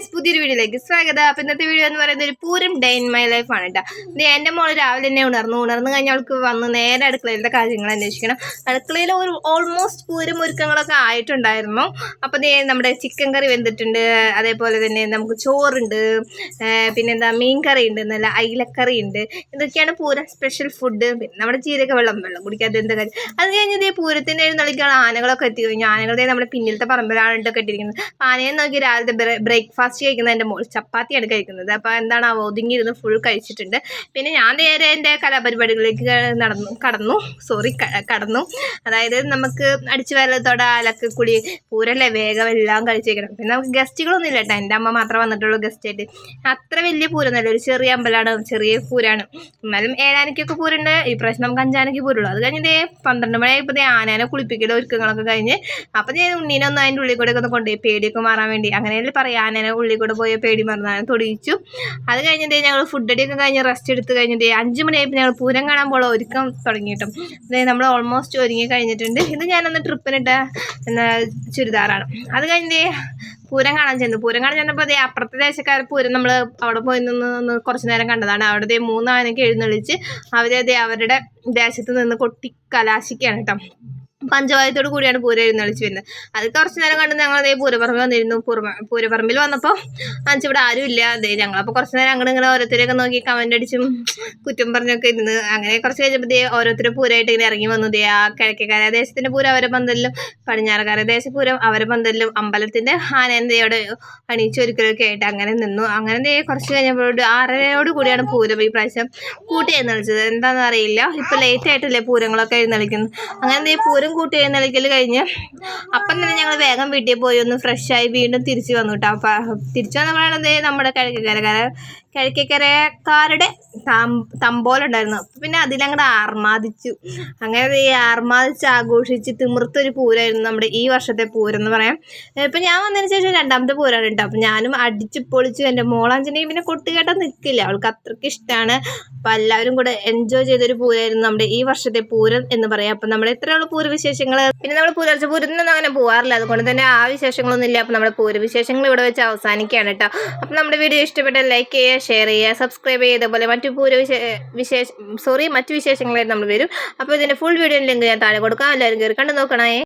Guys, പുതിയൊരു വീഡിയോയിലേക്ക് സ്വാഗതം. അപ്പം ഇന്നത്തെ വീഡിയോ എന്ന് പറയുന്നത് ഒരു Pooram day in my life ആണ് കേട്ടോ. എൻ്റെ മോള് രാവിലെ തന്നെ ഉണർന്നു കഴിഞ്ഞാൽ അവൾക്ക് വന്ന് നേരെ അടുക്കളയിലത്തെ കാര്യങ്ങൾ അന്വേഷിക്കണം. അടുക്കളയിൽ ഒരു ഓൾമോസ്റ്റ് പൂരം ഒരുക്കങ്ങളൊക്കെ ആയിട്ടുണ്ടായിരുന്നു. അപ്പം നമ്മുടെ ചിക്കൻ കറി വെന്തിട്ടുണ്ട്, അതേപോലെ തന്നെ നമുക്ക് ചോറുണ്ട്, പിന്നെന്താ മീൻ കറി ഉണ്ട്, നല്ല അയിലക്കറി ഉണ്ട്. ഇതൊക്കെയാണ് പൂരം സ്പെഷ്യൽ ഫുഡ്. പിന്നെ നമ്മുടെ ജീരക വെള്ളം കുടിക്കാത്ത എന്താ കാര്യം. അത് കഴിഞ്ഞ് പൂരത്തിൻ്റെ എഴുന്നള്ളിക്കാണ് ആനകളൊക്കെ എത്തി കഴിഞ്ഞു. ആനകളുടെ നമ്മുടെ പിന്നിലത്തെ പറമ്പിലാണ് ഇട്ടൊക്കെ ഇട്ടിരിക്കുന്നത്. ആനയെ നോക്കി രാവിലത്തെ ബ്രേക്ക്ഫാസ്റ്റ് കഴിക്കുന്ന എൻ്റെ മോൾ ചപ്പാത്തിയാണ് കഴിക്കുന്നത്. അപ്പോൾ എന്താണ് ഒതുങ്ങിയിരുന്ന് ഫുൾ കഴിച്ചിട്ടുണ്ട്. പിന്നെ ഞാൻ നേരെ എൻ്റെ കലാപരിപാടികളിലേക്ക് കടന്നു. അതായത് നമുക്ക് അടിച്ചു വരത്തോടെ അലക്കുകുളി പൂരല്ലേ, വേഗം എല്ലാം കഴിച്ച് വയ്ക്കണം. പിന്നെ നമുക്ക് ഗസ്റ്റുകളൊന്നും ഇല്ല കേട്ടോ, എൻ്റെ അമ്മ മാത്രമേ വന്നിട്ടുള്ളൂ ഗസ്റ്റായിട്ട്. അത്ര വലിയ പൂരമൊന്നുമല്ല, ഒരു ചെറിയ അമ്പലമാണ്, ചെറിയ പൂരമാണ്. എന്നാലും 7 ആനയ്ക്കൊക്കെ പൂരമുണ്ട്. ഈ പ്രാവശ്യം നമുക്ക് 5 ആനയ്ക്ക് പൂരമുള്ളൂ. അത് കഴിഞ്ഞ് 12 മണിയായപ്പോൾ ആനേനെ കുളിപ്പിക്കലോ ഒരുക്കങ്ങളൊക്കെ കഴിഞ്ഞ് അപ്പം ഞാൻ ഉണ്ണീനെ ഒന്ന് അതിൻ്റെ ഉള്ളിൽ കൂടെ ഒന്ന് കൊണ്ടുപോയി പേടിയൊക്കെ മാറാൻ വേണ്ടി. അങ്ങനെയല്ലേ പറയാം, ആനേനെ ഉള്ളിൽ കൂടെ പോയി പേടി മറന്നാണ് തൊടിയിച്ചു. അത് കഴിഞ്ഞിട്ട് ഞങ്ങൾ ഫുഡ് അടിയൊക്കെ കഴിഞ്ഞ് റെസ്റ്റ് എടുത്ത് കഴിഞ്ഞിട്ട് 5 മണിയായപ്പോൾ ഞങ്ങൾ പൂരം കാണാൻ പോലെ ഒരുക്കം തുടങ്ങിയിട്ടും. അതായത് നമ്മൾ ഓൾമോസ്റ്റ് ഒരുങ്ങി കഴിഞ്ഞിട്ടുണ്ട്. ഇത് ഞാനൊന്ന് ട്രിപ്പിനിട്ട ചുരിദാറാണ്. അത് കഴിഞ്ഞ് പൂരം കാണാൻ ചെന്നപ്പോൾ അപ്പുറത്തെ ദേശക്കാർ പൂരം നമ്മൾ അവിടെ പോയി നിന്ന് കുറച്ച് നേരം കണ്ടതാണ്. അവിടെ 3 ആനയ്ക്ക് എഴുന്നള്ളിച്ച് അവരുടെ ദേശത്ത് നിന്ന് കൊട്ടി കലാശിക്കുകയാണ് കേട്ടോ. പഞ്ചവായത്തോട് കൂടിയാണ് പൂരം എഴുന്നള്ളിച്ച് വരുന്നത്. അത് കുറച്ച് നേരം കണ്ട് ഞങ്ങൾ പൂരപ്പറമ്പിൽ വന്നിരുന്നു. പൂരപ്പറമ്പിൽ വന്നപ്പോൾ ഇവിടെ ആരും ഇല്ല. ഞങ്ങളപ്പോൾ കുറച്ച് നേരം ഇങ്ങനെ ഓരോരുത്തരെയൊക്കെ നോക്കി കമൻ്റ് അടിച്ചും കുറ്റം പറഞ്ഞൊക്കെ ഇരുന്ന്. അങ്ങനെ കുറച്ച് കഴിഞ്ഞപ്പോൾ ഓരോരുത്തരും പൂരമായിട്ട് ഇങ്ങനെ ഇറങ്ങി വന്നു. ആ കിഴക്കേക്കര ദേശത്തിൻ്റെ പൂരം അവരെ പന്തലിലും, പടിഞ്ഞാറക്കര ദേശപൂരം അവരെ പന്തലിലും, അമ്പലത്തിൻ്റെ ആനന്ദയോടെ അണിയിച്ചൊരുക്കലൊക്കെ ആയിട്ട് അങ്ങനെ നിന്നു. അങ്ങനെ കുറച്ച് കഴിഞ്ഞപ്പോൾ 6:30 കൂടിയാണ് പൂരം ഈ പ്രാവശ്യം കൂട്ടി എഴുന്നള്ളിച്ചത്. എന്താണെന്ന് അറിയില്ല, ഇപ്പോൾ ലേറ്റ് ആയിട്ടല്ലേ പൂരങ്ങളൊക്കെ എഴുന്നള്ളിക്കുന്നത്. അങ്ങനെ പൂരം കൂട്ടി എഴുന്നള്ളിക്കൽ കഴിഞ്ഞ് അപ്പം തന്നെ ഞങ്ങൾ വേഗം വീട്ടിൽ പോയി ഒന്ന് ഫ്രഷായി വീണ്ടും തിരിച്ചു വന്നു കേട്ടോ. അപ്പം തിരിച്ചു വന്നപ്പോഴാണ് നമ്മുടെ കിഴക്കേക്കരക്കാരുടെ തമ്പോലുണ്ടായിരുന്നു. അപ്പം പിന്നെ അതിലങ്ങോട്ട് ആർമാദിച്ചു. അങ്ങനെ ആർമാദിച്ച് ആഘോഷിച്ച് തിമിർത്തൊരു പൂരമായിരുന്നു നമ്മുടെ ഈ വർഷത്തെ പൂരം എന്ന് പറയാം. ഇപ്പം ഞാൻ വന്നതിന് ശേഷം 2ാമത്തെ പൂരമാണ് കേട്ടോ. അപ്പം ഞാനും അടിച്ച് പൊളിച്ചു. എൻ്റെ മോളാഞ്ചനെയും പിന്നെ കൊട്ടുകേട്ട നിൽക്കില്ല, അവൾക്ക് അത്രയ്ക്ക് ഇഷ്ടമാണ്. അപ്പം എല്ലാവരും കൂടെ എൻജോയ് ചെയ്തൊരു പൂരമായിരുന്നു നമ്മുടെ ഈ വർഷത്തെ പൂരം എന്ന് പറയാം. അപ്പം നമ്മുടെ ഇത്രയുള്ള പൂരവിശേഷങ്ങൾ. പിന്നെ നമ്മൾ പുലർച്ചെ പൂരത്തിനൊന്നും അങ്ങനെ പോകാറില്ല, അതുകൊണ്ട് തന്നെ ആ വിശേഷങ്ങളൊന്നും ഇല്ല. അപ്പം നമ്മുടെ പൂരവിശേഷങ്ങൾ ഇവിടെ വെച്ച് അവസാനിക്കുകയാണ് കേട്ടോ. അപ്പം നമ്മുടെ വീഡിയോ ഇഷ്ടപ്പെട്ടാൽ ലൈക്ക് ചെയ്യുക, ഷെയർ ചെയ്യുക, സബ്സ്ക്രൈബ് ചെയ്യുക. ഇതുപോലെ മറ്റു മറ്റു വിശേഷങ്ങളായിട്ട് നമ്മൾ വരും. അപ്പോൾ ഇതിൻ്റെ ഫുൾ വീഡിയോ ലിങ്ക് ഞാൻ താഴെ കൊടുക്കാം. എല്ലാവരും കയറി കണ്ടു നോക്കണേ.